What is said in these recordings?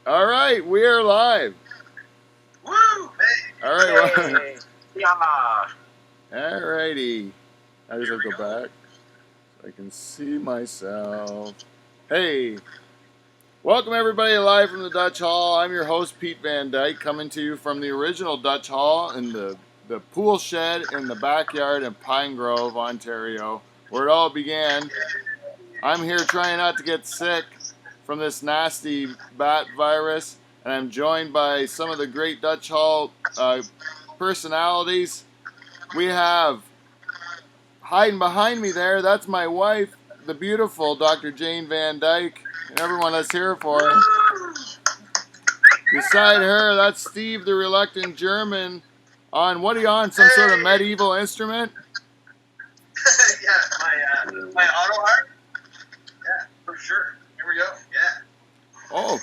All right, we are live. Woo! Hey. All right. Hey. Yeah. All righty. I just have to go back so I can see myself. Hey. Welcome everybody live from the Dutch Hall. I'm your host Pete Van Dyke, coming to you from the original Dutch Hall in the pool shed in the backyard in Pine Grove, Ontario, where it all began. I'm here trying not to get sick from this nasty bat virus, and I'm joined by some of the great Dutch Hall personalities. We have, hiding behind me there, that's my wife, the beautiful Dr. Jane Van Dyke, and everyone let's hear it for her. Beside her, that's Steve, the reluctant German, on, what are you on, some sort of medieval instrument? Yeah, my auto harp. Yeah, for sure. Here we go. Yeah. Oh,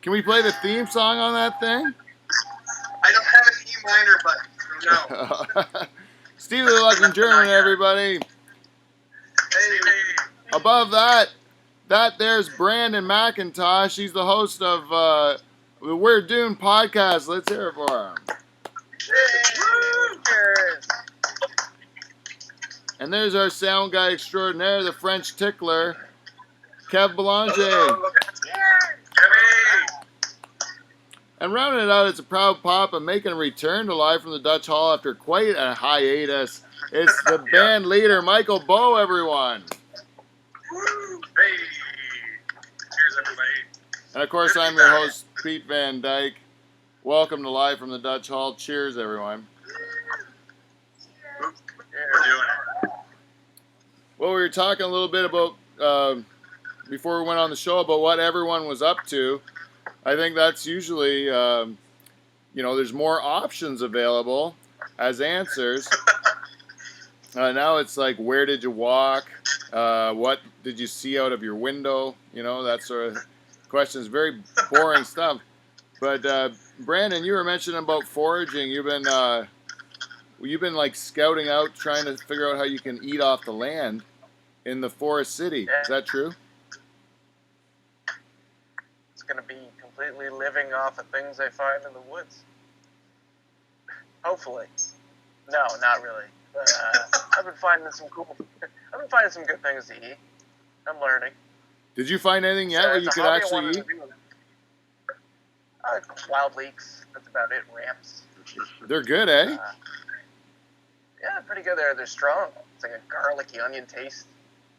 can we play the theme song on that thing? I don't have an E minor button, so no. Steve the reluctant German, everybody. Hey. Above that there's Brandon McIntosh. He's the host of the We're Doomed podcast. Let's hear it for him. Cheers. And there's our sound guy extraordinaire, the French tickler, Kev Belanger. And rounding it out, it's a proud papa making a return to live from the Dutch Hall after quite a hiatus. It's the band leader, Michael Bow, everyone. Woo. Hey. Cheers, everybody. And of course, I'm your host, Pete Van Dyke. Welcome to Live from the Dutch Hall. Cheers, everyone. We're doing it. Well, we were talking a little bit about, before we went on the show, about what everyone was up to. I think that's usually, there's more options available as answers. Now it's like, where did you walk? What did you see out of your window? That sort of questions. Very boring stuff. But Brandon, you were mentioning about foraging. You've been like scouting out, trying to figure out how you can eat off the land in the forest city. Is that true? It's going to be completely living off of things I find in the woods. Hopefully. No, not really. But I've been finding some good things to eat. I'm learning. Did you find anything yet where you could actually eat? Wild leeks. That's about it. Ramps. They're good, eh? Yeah, pretty good. They're strong. It's like a garlicky onion taste.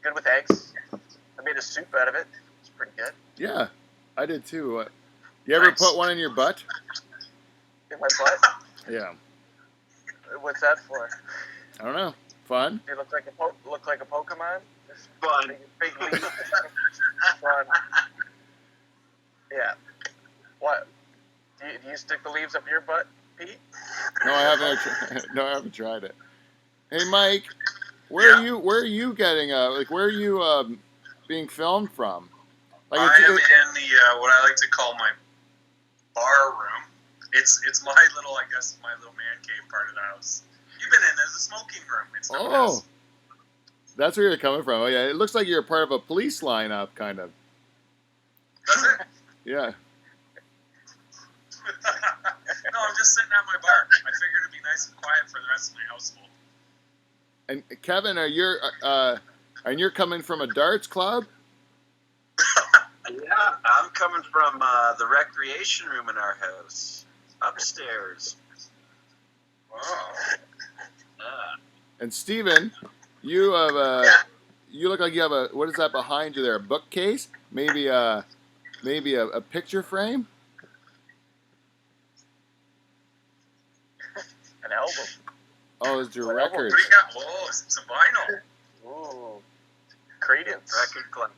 Good with eggs. I made a soup out of it. It's pretty good. Yeah, I did too. You ever put one in your butt? In my butt? Yeah. What's that for? I don't know. Fun? Do you look like a Pokemon? Fun. Big leaf. Fun. Yeah. What? Do you stick the leaves up your butt, Pete? No, I haven't tried it. Hey, Mike, where are you getting where are you being filmed from? Like, I am in the what I like to call my bar room. It's my little, I guess, my little man cave part of the house. You've been in there, the smoking room. It's the best. That's where you're coming from. Oh yeah, it looks like you're part of a police lineup, kind of. Does it? Yeah. No, I'm just sitting at my bar. I figured it'd be nice and quiet for the rest of my household. And Kevin, you're coming from a darts club? Yeah, I'm coming from the recreation room in our house, upstairs. Wow. And Steven, you have you look like you have what is that behind you there? A bookcase? Maybe a picture frame? An album. Oh, it's your What records. What do you got? Whoa, some vinyl. Ooh. Credence. Record club.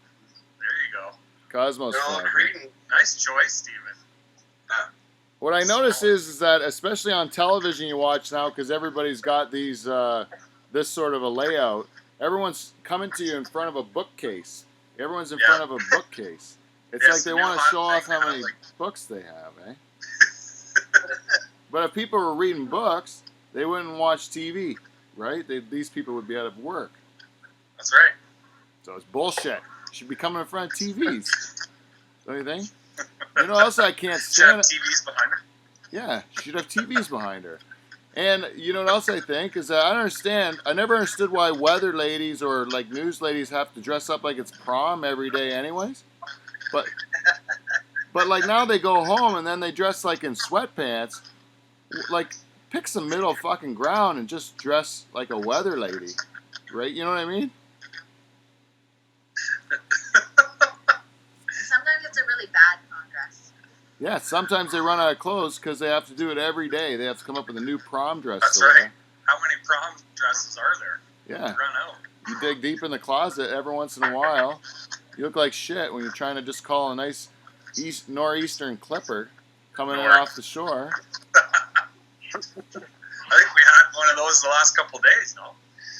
There you go. Cosmos They're all Fund. Cretan. Nice choice, Steven. What I notice is that, especially on television you watch now, because everybody's got these this sort of a layout, everyone's coming to you in front of a bookcase. Everyone's in front of a bookcase. It's like they want to show off how many books they have, eh? But if people were reading books, they wouldn't watch TV, right? These people would be out of work. That's right. So it's bullshit. You should be coming in front of TVs. Don't you think? You know what else I can't Should have stand? TVs behind her. Yeah, she'd have TVs behind her. And you know what else I think is that I don't understand. I never understood why weather ladies or like news ladies have to dress up like it's prom every day, anyways. But like now they go home and then they dress like in sweatpants. Like pick some middle fucking ground and just dress like a weather lady, right? You know what I mean? Sometimes it's a really bad prom dress. Yeah, sometimes they run out of clothes because they have to do it every day. They have to come up with a new prom dress. That's to wear. right. How many prom dresses are there? Yeah. Run out. You dig deep in the closet every once in a while. You look like shit when you're trying to just call a nice nor'eastern clipper coming in off the shore. I think we had one of those the last couple of days, no?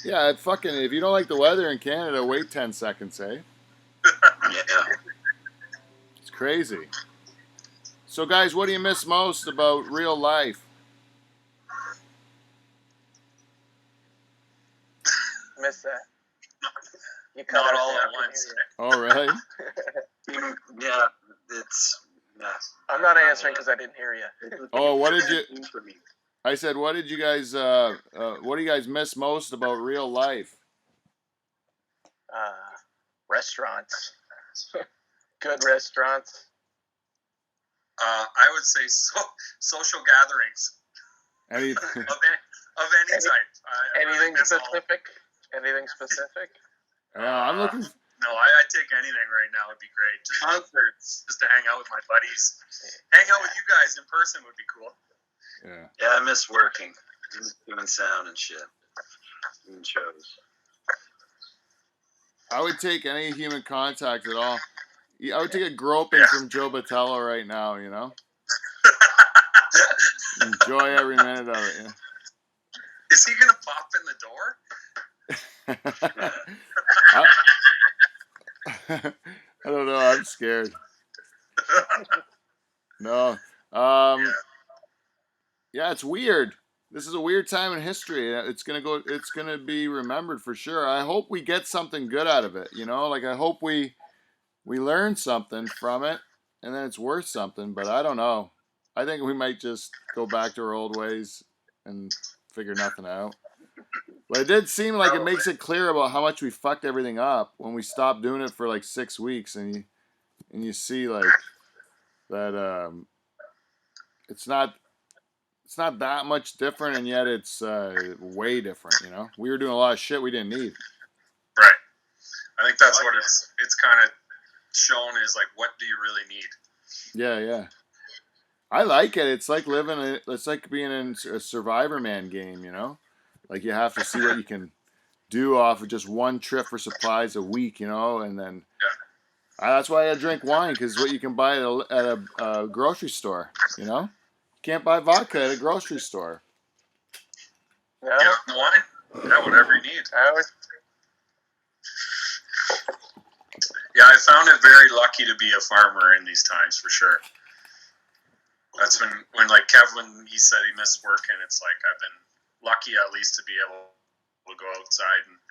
Yeah, if you don't like the weather in Canada, wait 10 seconds, eh? Yeah. It's crazy. So, guys, what do you miss most about real life? Miss that. You cut Not out all there, at I can once. hear you. All right. Yeah, it's. Yeah. I'm not answering because I didn't hear you. Oh, what did you? For me. I said, what did you guys? What do you guys miss most about real life? Restaurants. Good restaurants. I would say social gatherings Any? of any type. I really Anything miss all- specific? Anything specific? Yeah, I'm looking. No, I'd take anything right now. Would be great. Just concerts, just to hang out with my buddies. Hang out with you guys in person would be cool. Yeah. Yeah, I miss working, doing sound and shit, doing shows. I would take any human contact at all. I would take a groping from Joe Batello right now. You know, enjoy every minute of it. Yeah. Is he gonna pop in the door? I don't know. I'm scared. No. Yeah, it's weird. This is a weird time in history. It's gonna be remembered for sure. I hope we get something good out of it. You know, like I hope we learn something from it, and then it's worth something. But I don't know. I think we might just go back to our old ways and figure nothing out. But it did seem like it makes it clear about how much we fucked everything up when we stopped doing it for like 6 weeks, and you see like that it's not that much different, and yet it's way different. You know, we were doing a lot of shit we didn't need. Right. I think that's what it's kind of shown is like, what do you really need? Yeah. I like it. It's like it's like being in a Survivor Man game. You know, like you have to see what you can do off of just one trip for supplies a week. You know, and then that's why I drink wine, because what you can buy at a grocery store. You know. Can't buy vodka at a grocery store. No. Yeah, wine. Yeah, whatever you need. Yeah, I found it very lucky to be a farmer in these times for sure. That's when like Kevin, he said he missed work, and it's like I've been lucky at least to be able to go outside and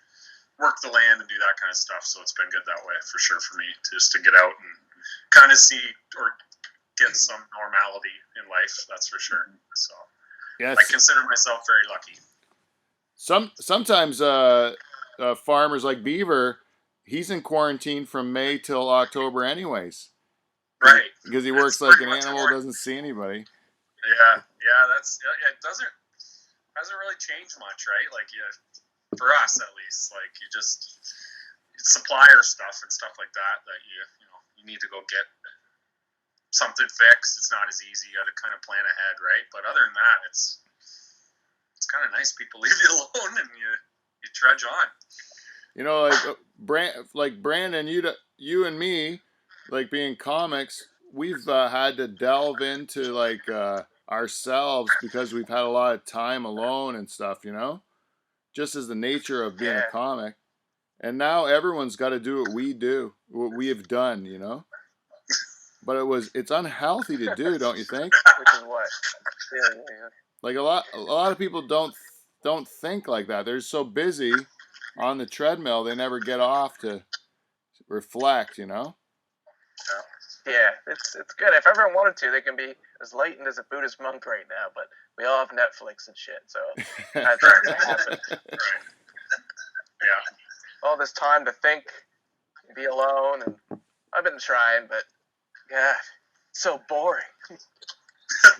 work the land and do that kind of stuff. So it's been good that way for sure for me, just to get out and kind of see or get some normality in life, that's for sure. So yes. I consider myself very lucky. Sometimes farmers like Beaver, he's in quarantine from May till October anyways. Right. Because he works like an animal, doesn't see anybody. Yeah, it hasn't really changed much, right? Like for us at least, like you just supplier stuff and stuff like that you need to go get something fixed. It's not as easy. You got to kind of plan ahead, right? But other than that, it's kind of nice. People leave you alone and you trudge on. You know, like Brandon, you and me, like being comics, we've had to delve into like ourselves because we've had a lot of time alone and stuff. You know, just as the nature of being a comic. And now everyone's got to do what we do, what we have done. You know. But it's unhealthy to do, don't you think? Which is what? Yeah. Like a lot of people don't think like that. They're so busy on the treadmill, they never get off to reflect, you know? Yeah, it's good. If everyone wanted to, they can be as lightened as a Buddhist monk right now. But we all have Netflix and shit, so that's not gonna happen. Right. Yeah. All this time to think, be alone, and I've been trying, but God, so boring.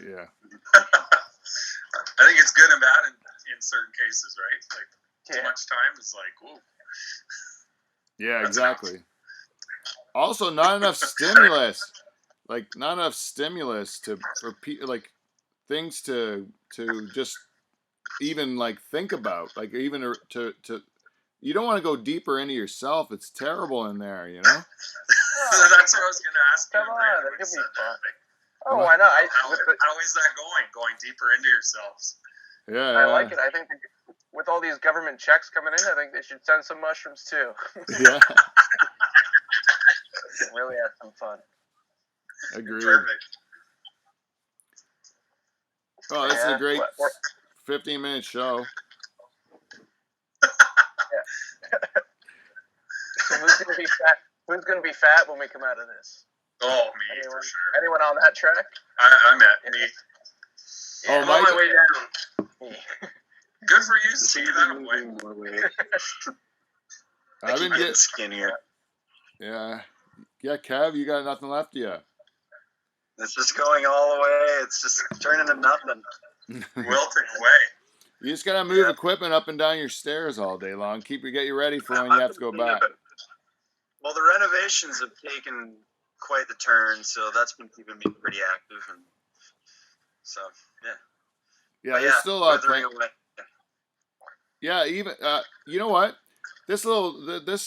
Yeah. I think it's good and bad in certain cases, right? Like too Yeah, much time is like, ooh. Yeah, That's exactly. Also, not enough stimulus. Like, not enough stimulus for like things to just even like think about. Like, even to you don't want to go deeper into yourself. It's terrible in there, you know. That's what I was going to ask you. come on, Brandon, that when you could said be that. fun. Like, Oh, why not? how is that going? Going deeper into yourselves? Yeah, I like it. I think with all these government checks coming in, I think they should send some mushrooms too. Yeah, Really have some fun. agreed. Perfect. Oh, this is a Yeah, great we're- 15-minute show. So who's gonna be fat? Who's gonna be fat when we come out of this? Oh, me, for sure. Anyone on that track? I'm at me. Oh, I'm on Mike- my way down. Me. Good for you, Steve. That way. I've been getting getting skinnier. yeah, Kev, you got nothing left yet. It's just going all the way. It's just turning to nothing. Wilting away. You just gotta move equipment up and down your stairs all day long. Get you ready for when you have to go back. Well, the renovations have taken quite the turn, so that's been keeping me pretty active, and so yeah. Yeah, But there's still a lot of withering away. Yeah, even you know what? This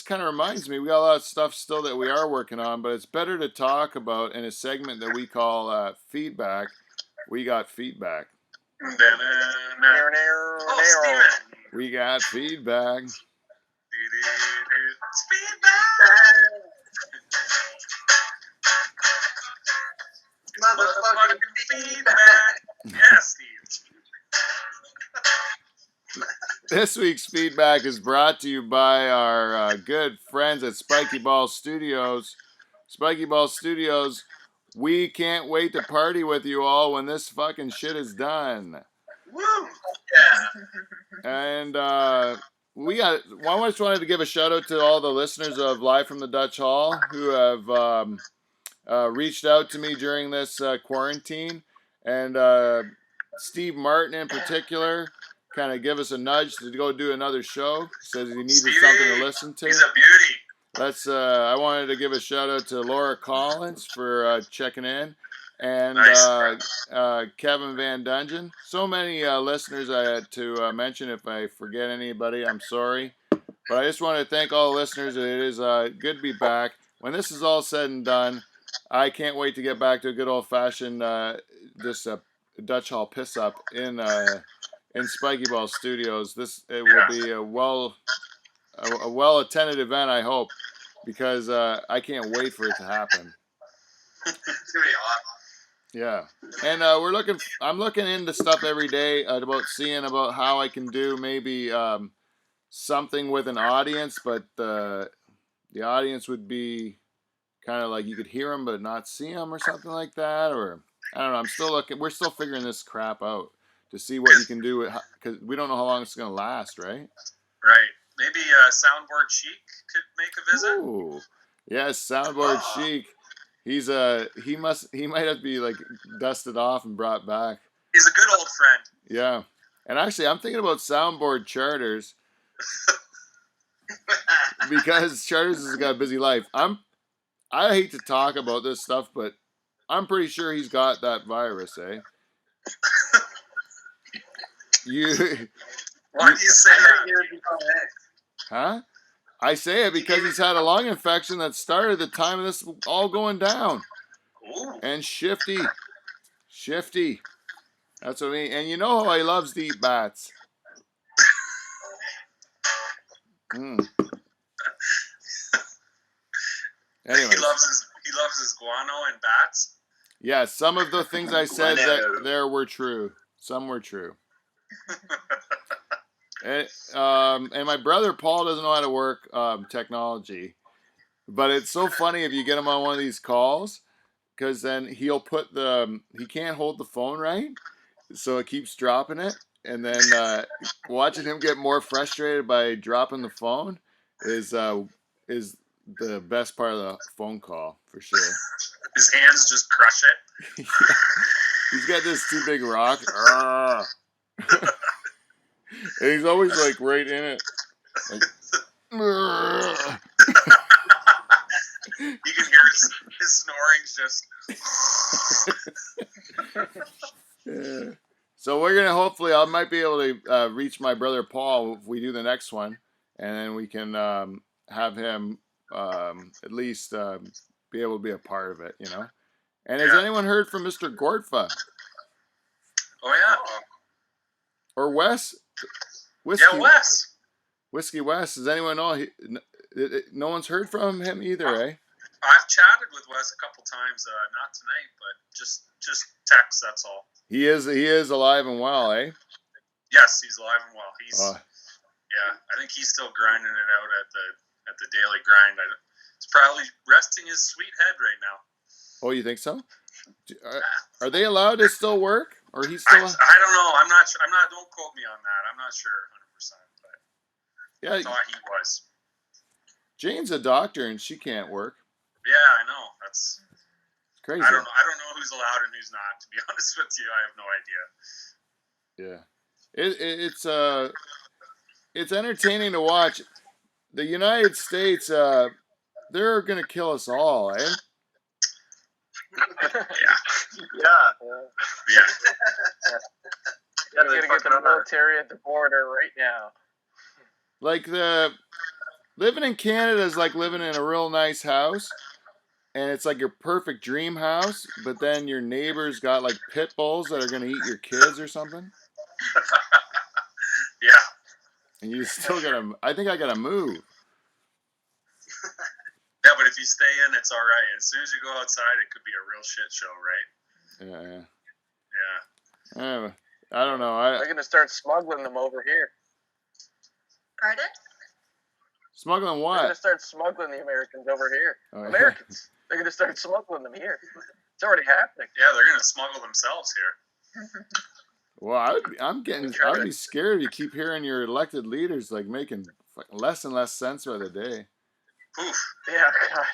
kind of reminds me. We got a lot of stuff still that we are working on, but it's better to talk about in a segment that we call feedback. We got feedback. Oh, Steven. We got feedback. Motherfucking feedback. Yeah, Steve. This week's feedback is brought to you by our good friends at Spiky Ball Studios. Spiky Ball Studios, we can't wait to party with you all when this fucking shit is done. Woo! Yeah. And I just wanted to give a shout out to all the listeners of Live from the Dutch Hall who have reached out to me during this quarantine. And Steve Martin in particular kind of give us a nudge to go do another show. Says he needed something to listen to. He's a beauty. I wanted to give a shout out to Laura Collins for checking in, and Nice. Kevin Van Dungeon. So many listeners I had to mention. If I forget anybody, I'm sorry. But I just want to thank all the listeners. It is good to be back. When this is all said and done, I can't wait to get back to a good old fashioned Dutch Hall piss up in Spiky Ball Studios. It will be a well attended event, I hope, because I can't wait for it to happen. It's gonna be awesome. Yeah, and I'm looking into stuff every day about how I can do maybe something with an audience, but the audience would be kind of like you could hear them but not see them or something like that, or I don't know. I'm still looking. We're still figuring this crap out to see what you can do because we don't know how long it's gonna last, right? Right. Maybe Soundboard Chic could make a visit. Ooh, yes, Soundboard Chic. He might have to be like dusted off and brought back. He's a good old friend. Yeah, and actually, I'm thinking about Soundboard Charters because Charters has got a busy life. I hate to talk about this stuff, but I'm pretty sure he's got that virus, eh? Why do you say that? Huh? I say it because he's had a lung infection that started at the time of this all going down. Ooh. And shifty. That's what I mean. And you know how he loves to eat bats. Anyway. He loves his guano and bats. Yeah, some of the things I said there were true. Some were true. And my brother Paul doesn't know how to work technology, but it's so funny if you get him on one of these calls because then he'll put he can't hold the phone right, so it keeps dropping it, and then watching him get more frustrated by dropping the phone is the best part of the phone call for sure. His hands just crush it. He's got this too big rock, and he's always like right in it. Like, You can hear his snoring just. yeah. So we're gonna hopefully I might be able to reach my brother Paul if we do the next one, and then we can have him at least be able to be a part of it, you know. And has anyone heard from Mr. Gortfa Oh yeah. or Wes? Whiskey, Yeah, Wes. Whiskey Wes. Does anyone know? No one's heard from him either, eh? I've chatted with Wes a couple times, not tonight, but just text. That's all. He is alive and well, eh? Yes, he's alive and well. He's yeah. I think he's still grinding it out at the daily grind. He's probably resting his sweet head right now. Oh, you think so? Are they allowed to still work, or he's still? I don't know. I'm not sure. Don't quote me on that. I'm not sure 100%. But yeah, I thought he was. Jane's a doctor and she can't work. Yeah, I know. That's crazy. I don't know who's allowed and who's not. To be honest with you, I have no idea. Yeah, it's entertaining to watch. The United States, they're gonna kill us all, eh? Yeah. We're gonna get the military at the border right now. Like living in Canada is like living in a real nice house, and it's like your perfect dream house. But then your neighbor's got like pit bulls that are gonna eat your kids or something. Yeah. And you still gotta. I think I gotta move. Yeah, but if you stay in, it's all right. As soon as you go outside, it could be a real shit show, right? Yeah. I don't know. They're gonna start smuggling them over here. Pardon? Smuggling what? They're gonna start smuggling the Americans over here. Oh, Americans. They're gonna start smuggling them here. It's already happening. Yeah, they're gonna smuggle themselves here. Well, I'd be scared if you keep hearing your elected leaders like making less and less sense by the day. Oof. Yeah, God.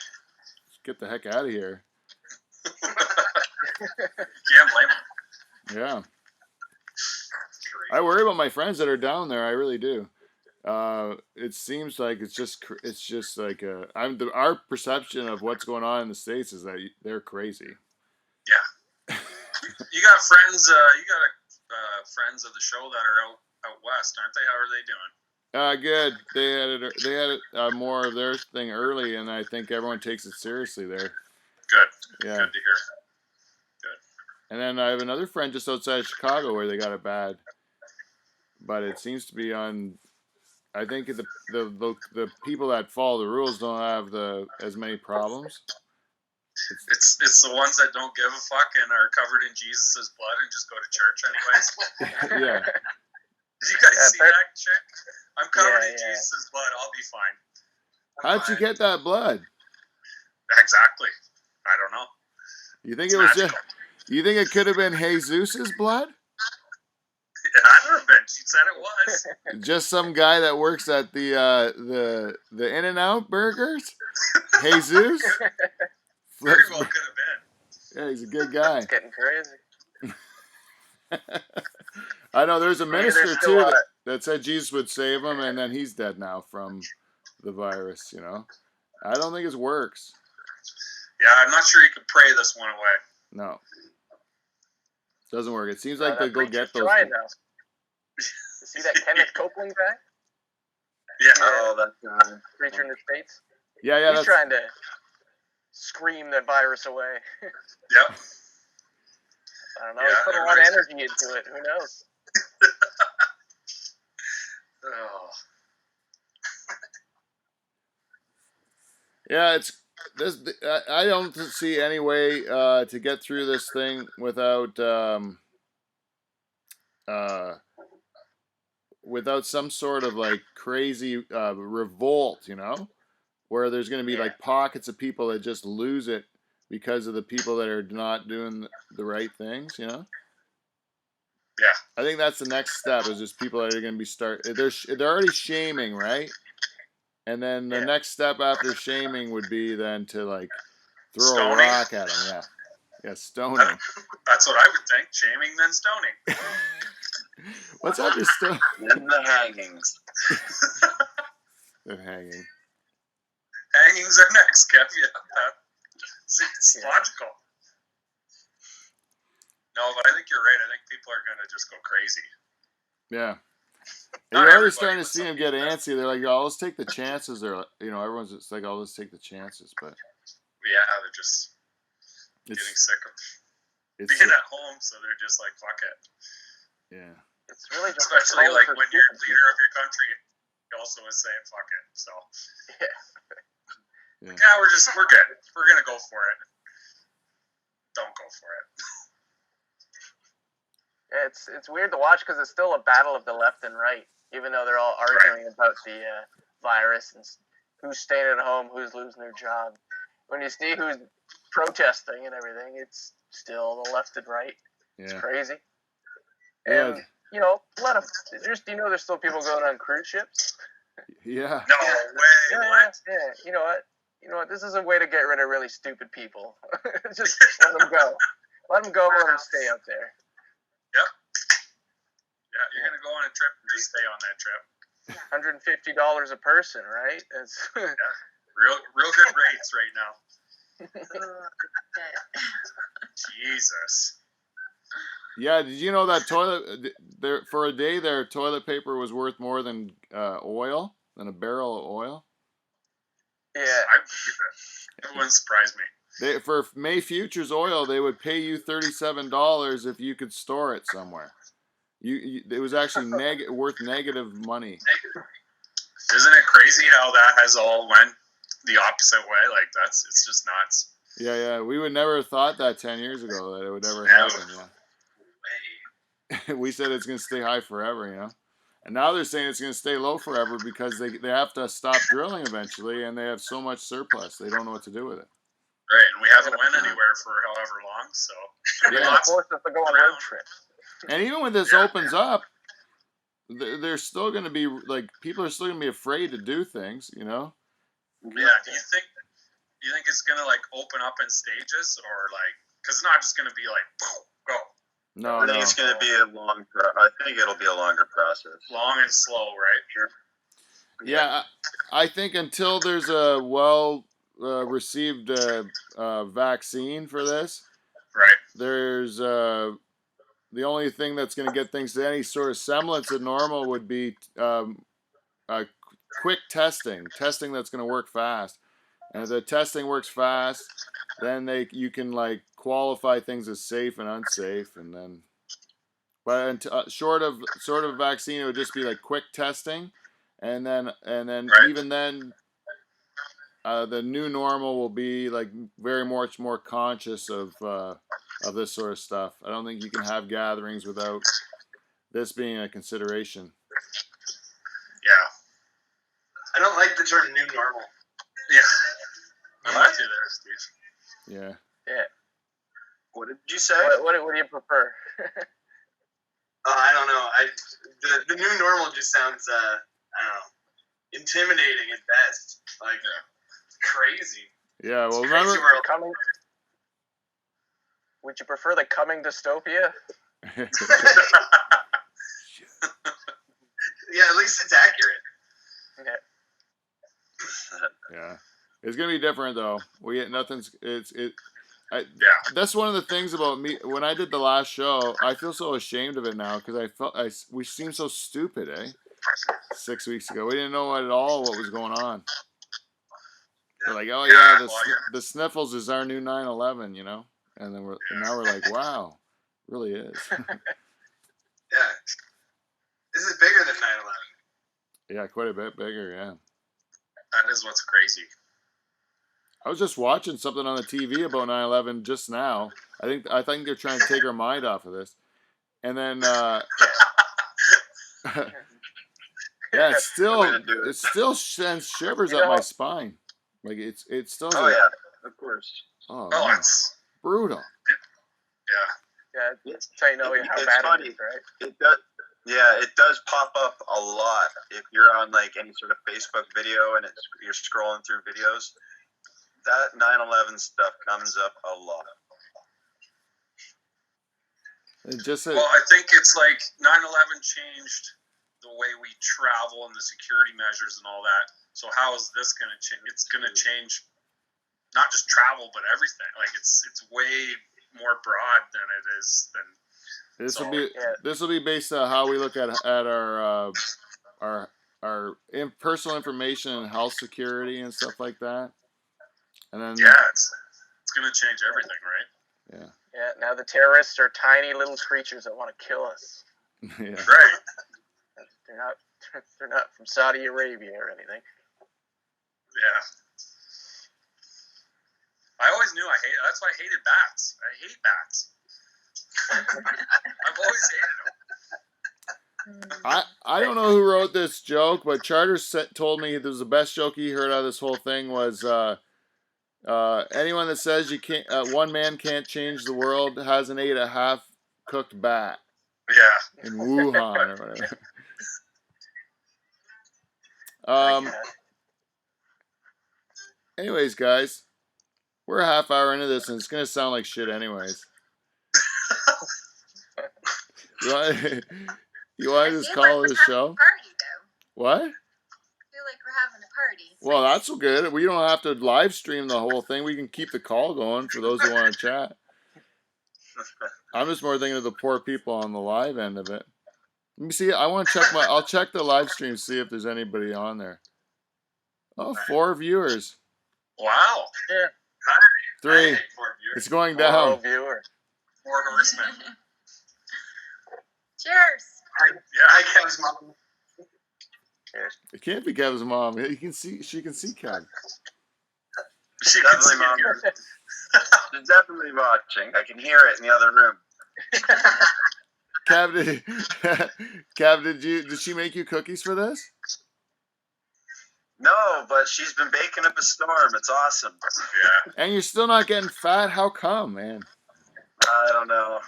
Just get the heck out of here. Can't blame them. Yeah. I worry about my friends that are down there. I really do. It seems like it's just like our perception of what's going on in the States is that they're crazy. Yeah. You got friends. You got friends of the show that are out west, aren't they? How are they doing? Good. They had more of their thing early, and I think everyone takes it seriously there. Good. Yeah. Good to hear. Good. And then I have another friend just outside of Chicago where they got it bad, but it seems to be on. I think the people that follow the rules don't have as many problems. It's the ones that don't give a fuck and are covered in Jesus' blood and just go to church anyways. Yeah. Did you guys see that chick? I'm covered in Jesus' blood. I'll be fine. How'd you get that blood? Exactly. I don't know. You think you think it could have been Jesus's blood? I don't know. She said it was. Just some guy that works at the In-N-Out burgers? Jesus? Very well could have been. Yeah, he's a good guy. It's getting crazy. I know there's a minister too that said Jesus would save him, and then he's dead now from the virus, you know. I don't think it works. Yeah, I'm not sure you could pray this one away. No. Doesn't work. It seems like they go get those. Trying now. See that Kenneth Copeland guy? Yeah. Oh, that preacher in the States? Yeah. He's trying to scream the virus away. Yep. I don't know. He put a lot of energy into it. Who knows? Oh. Yeah, it's this. I don't see any way to get through this thing without some sort of like crazy revolt, you know, where there's going to be like pockets of people that just lose it because of the people that are not doing the right things, you know? Yeah. I think that's the next step is just people that are going to be they're already shaming, right? And then the next step after shaming would be then to like throw Stoning? a rock at them. Yeah. Yeah, stone them. That's what I would think. Shaming, then stoning. What's after stone? Then the hangings. The hanging. Hangings are next, Kev. Yeah. It's logical. No, but I think you're right. I think people are going to just go crazy. Yeah. Not You're already everybody, starting to but see some them get people. antsy. They're like, "Oh, let's take the chances." They're, everyone's just like, "Oh, let's take the chances." But Yeah, they're just getting it's sick of it's being at home, so they're just like, fuck it. yeah. It's really just Especially a call like for when you're stupid leader of your country, you also is saying fuck it. So Yeah. we're good. We're gonna go for it. Don't go for it. Yeah, it's weird to watch because it's still a battle of the left and right, even though they're all arguing about the virus and who's staying at home, who's losing their job. When you see who's protesting and everything, it's still the left and right. It's Yeah. crazy. Yeah. And a lot of there's still people going on cruise ships. Yeah. No way. What? Yeah. You know what? This is a way to get rid of really stupid people. Just let them go. Let them go. Let them stay out there. Yeah, you're gonna go on a trip and just stay on that trip. $150 a person, right? It's Real good rates right now. Okay. Jesus. Yeah. Did you know that for a day their toilet paper was worth more than oil, than a barrel of oil? yeah. I believe it. It wouldn't surprise me. For May Futures oil, they would pay you $37 if you could store it somewhere. It was actually worth negative money. Isn't it crazy how that has all went the opposite way? Like it's just nuts. Yeah. We would never have thought that 10 years ago that it would ever happen. Yeah. We said it's going to stay high forever, And now they're saying it's going to stay low forever because they have to stop drilling eventually, and they have so much surplus they don't know what to do with it. Right, and we haven't went anywhere for however long, so Yeah. Forced us to go on road trips. And even when this opens up, they're still going to be like people are still going to be afraid to do things, Yeah. Do you think it's gonna like open up in stages, or like because it's not just gonna be like go? No, I think it's going to be I think it'll be a longer process. Long and slow, right? Sure. Yeah, I think until there's a received vaccine for this, Right. there's the only thing that's going to get things to any sort of semblance of normal would be quick testing that's going to work fast. And if the testing works fast, then you can like qualify things as safe and unsafe, and then. But short of vaccine, it would just be like quick testing, and then Right. even then, the new normal will be like very much more conscious of this sort of stuff. I don't think you can have gatherings without this being a consideration. Yeah. I don't like the term new normal. Yeah. I'm with you there, Steve. Yeah. Yeah. What did you say? What do you prefer? I don't know. The new normal just sounds I don't know, intimidating at best. Like crazy. Yeah. Well, It's remember. crazy world. Would you prefer the coming dystopia? Yeah, at least it's accurate. Okay. Yeah. It's gonna be different though. Yeah. That's one of the things about me. When I did the last show, I feel so ashamed of it now because we seemed so stupid, 6 weeks ago, we didn't know at all what was going on. We're like, oh yeah, the sniffles is our new 9/11, and then now we're like, wow, it really is. Yeah. This is bigger than 9/11. Yeah, quite a bit bigger. Yeah. That is what's crazy. I was just watching something on the TV about 9/11 just now. I think they're trying to take our mind off of this, and then yeah, it still sends shivers up my spine. Like it's still. Oh yeah, of course. Oh, Oh, man. it's Brutal. yeah. Yeah, It's, that's how you know how it's bad funny. it is, right? It does. Yeah, it does pop up a lot if you're on like any sort of Facebook video and you're scrolling through videos. That 9/11 stuff comes up a lot. Well, I think it's like 9/11 changed the way we travel and the security measures and all that. So how is this going to change? It's going to change not just travel, but everything. Like it's way more broad than it is than. This will be based on how we look at our personal information and health security and stuff like that. And then it's going to change everything, right? Yeah. Yeah. Now the terrorists are tiny little creatures that want to kill us. Yeah. Right. They're not from Saudi Arabia or anything. Yeah. I always knew that's why I hated bats. I hate bats. I've always hated them. I don't know who wrote this joke, but Charter told me this was the best joke he heard out of this whole thing was anyone that says you can't one man can't change the world hasn't ate a half cooked bat. Yeah. In Wuhan or whatever. Anyways, guys, we're a half hour into this, and it's gonna sound like shit, anyways. You want to just call it a show? Party, though. What? I feel like we're having a party. Well, that's good. We don't have to live stream the whole thing. We can keep the call going for those who want to chat. I'm just more thinking of the poor people on the live end of it. Let me see. I'll check the live stream, see if there's anybody on there. Oh, 4 viewers. Wow. Yeah. 3. It's going down. 4 viewers. 4 horsemen. Cheers. Hi, Kev's mom. It can't be Kev's mom. She can see Kev. She can see Mom. you. She's definitely watching. I can hear it in the other room. Kev, did she make you cookies for this? No, but she's been baking up a storm. It's awesome. Yeah. And you're still not getting fat? How come, man? I don't know.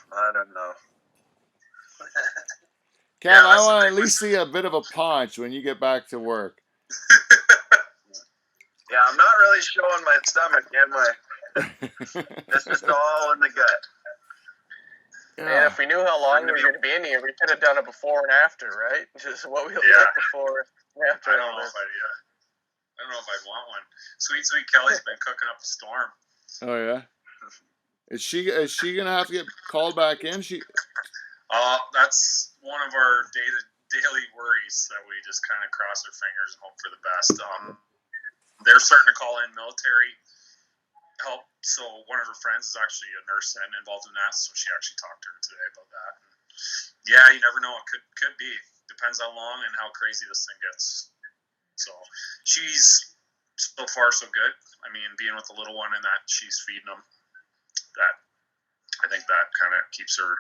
Kev, I want to at least see a bit of a paunch when you get back to work. Yeah, I'm not really showing my stomach, am I? It's just all in the gut. Yeah, if we knew how long we were going to be in here, we could have done it before and after, right? Just what we look like before and after. I don't know if I'd want one. Sweet Kelly's been cooking up a storm. Oh yeah. Is she gonna have to get called back in? That's one of our daily worries that we just kind of cross our fingers and hope for the best. They're starting to call in military help. So one of her friends is actually a nurse and involved in that. So she actually talked to her today about that. And yeah, you never know. It could be. Depends how long and how crazy this thing gets. So she's so far so good. I mean, being with the little one and that she's feeding them, that I think that kind of keeps her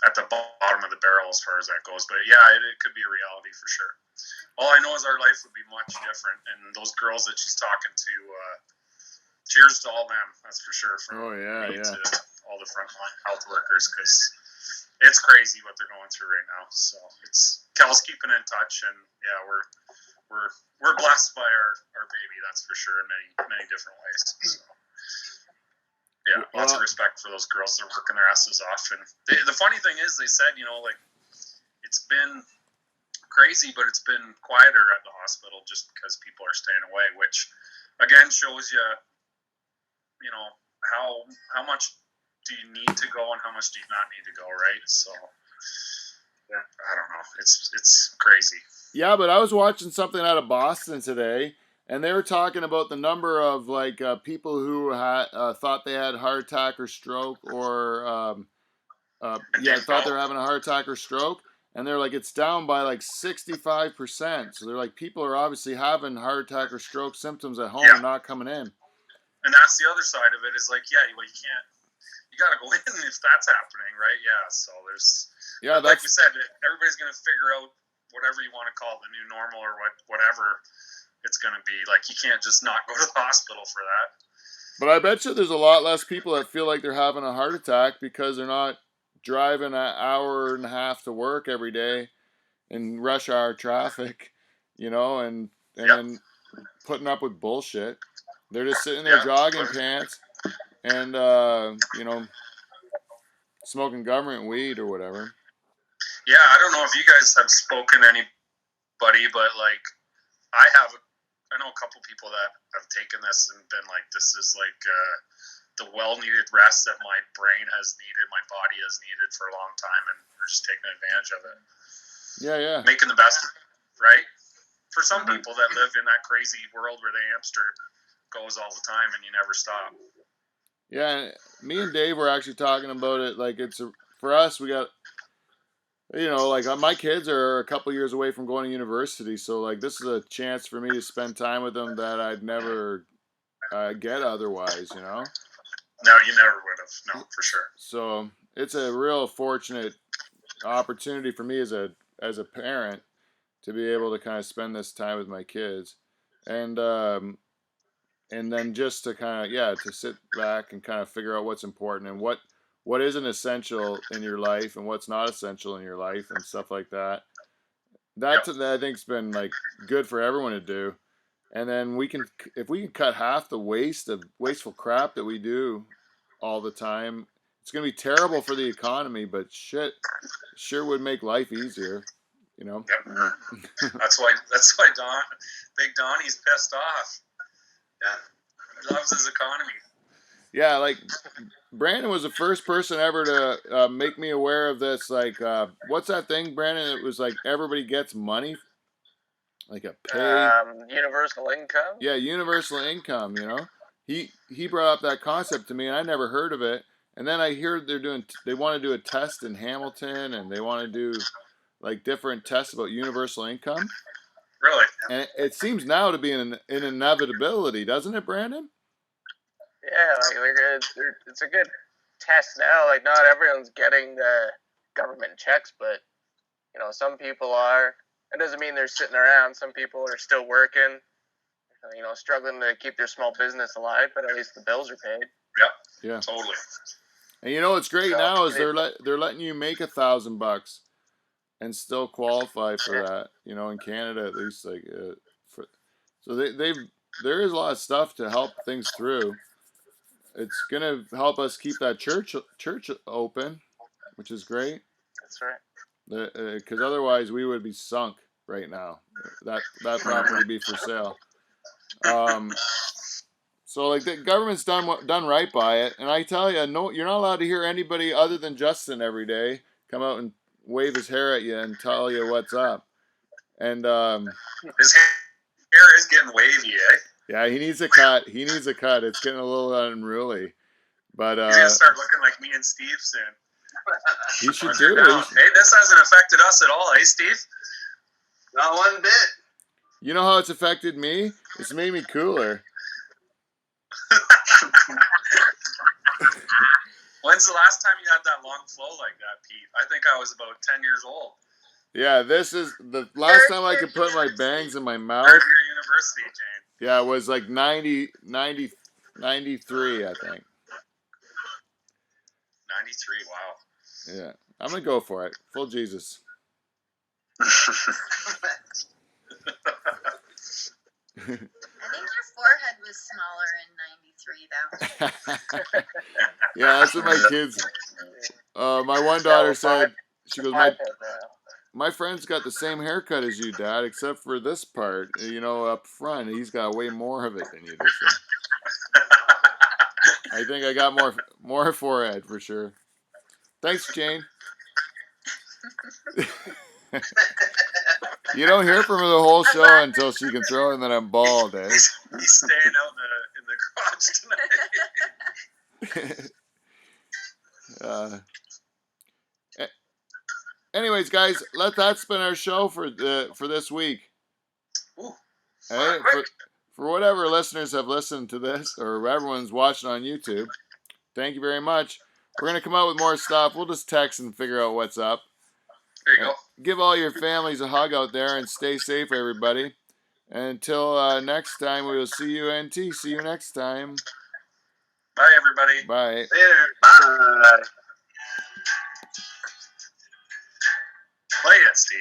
at the bottom of the barrel as far as that goes. But yeah, it could be a reality for sure. All I know is our life would be much different. And those girls that she's talking to, cheers to all them. That's for sure. From me to all the frontline health workers, because it's crazy what they're going through right now. So Kel's keeping in touch, and yeah, we're blessed by our baby. That's for sure in many different ways. So. Yeah, lots of respect for those girls. They're working their asses off. And the funny thing is, they said, like, it's been crazy, but it's been quieter at the hospital just because people are staying away, which, again, shows you, how much do you need to go and how much do you not need to go, right? So, yeah, I don't know. It's crazy. Yeah, but I was watching something out of Boston today, and they were talking about the number of people who had thought they had heart attack or stroke, or thought they were having a heart attack or stroke, and they're like, it's down by 65%. So they're like, people are obviously having heart attack or stroke symptoms at home and not coming in. And that's the other side of it is you can't. You got to go in if that's happening, right? Yeah. So like we said, everybody's going to figure out whatever you want to call the new normal or whatever it's going to be. Like, you can't just not go to the hospital for that. But I bet you there's a lot less people that feel like they're having a heart attack because they're not driving an hour and a half to work every day in rush hour traffic, and Yep. then putting up with bullshit. They're just sitting there jogging pants and smoking government weed or whatever. Yeah, I don't know if you guys have spoken to anybody, but like I know a couple people that have taken this and been like, this is like the well-needed rest that my brain has needed, my body has needed for a long time, and we're just taking advantage of it. Yeah. Making the best, right? For some people that live in that crazy world where the hamster goes all the time and you never stop. Yeah, me and Dave were actually talking about it. Like for us, we got, like my kids are a couple years away from going to university, so like this is a chance for me to spend time with them that I'd never get otherwise. No, you never would have. No, for sure. So it's a real fortunate opportunity for me as a parent to be able to kind of spend this time with my kids, and then just to kind of to sit back and kind of figure out what's important and what isn't essential in your life and what's not essential in your life and stuff like that. That I think's been like good for everyone to do. And then if we can cut half the wasteful crap that we do all the time, it's gonna be terrible for the economy, but shit, sure would make life easier, Yep. That's why Big Donnie's pissed off. Yeah, he loves his economy. Yeah, like Brandon was the first person ever to make me aware of this. Like, what's that thing, Brandon? It was like everybody gets money, like a pay. Universal income. Yeah, universal income. He brought up that concept to me, and I never heard of it. And then I hear they want to do a test in Hamilton, and they want to do like different tests about universal income. Really? And it seems now to be an inevitability, doesn't it, Brandon? Yeah, like it's a good test now. Like not everyone's getting the government checks, but some people are. It doesn't mean they're sitting around. Some people are still working, struggling to keep their small business alive, but at least the bills are paid. Yep. Yeah. Totally. And what's great now is they're letting you make $1,000 and still qualify for that. In Canada at least, like so there is a lot of stuff to help things through. It's gonna help us keep that church open, which is great. That's right. Because otherwise we would be sunk right now. That property would be for sale. So like the government's done right by it, and I tell you, no, you're not allowed to hear anybody other than Justin every day come out and wave his hair at you and tell you what's up. And his hair is getting wavy, eh? Yeah, he needs a cut. It's getting a little unruly. But he's gonna start looking like me and Steve soon. He should do it. Hey, this hasn't affected us at all, eh, Steve? Not one bit. You know how it's affected me? It's made me cooler. When's the last time you had that long flow like that, Pete? I think I was about 10 years old. Yeah, this is the last time I could put my bangs in my mouth. Third year university, Jane. Yeah, it was like 93, I think. 93, wow. Yeah, I'm going to go for it. Full Jesus. I think your forehead was smaller in 93, though. Yeah, that's what my kids. My one daughter said, she goes, my friend's got the same haircut as you, Dad, except for this part, up front. He's got way more of it than you do. So. I think I got more forehead for sure. Thanks, Jane. You don't hear from her the whole show until she can throw in that I'm bald, eh? He's staying out in the garage tonight. Anyways, guys, that's been our show for this week. Ooh, hey, for whatever listeners have listened to this, or everyone's watching on YouTube, thank you very much. We're gonna come out with more stuff. We'll just text and figure out what's up. There you go. Give all your families a hug out there and stay safe, everybody. And until next time, we will see you, NT. See you next time. everybody. Bye. Later. Bye. Play it, Steve.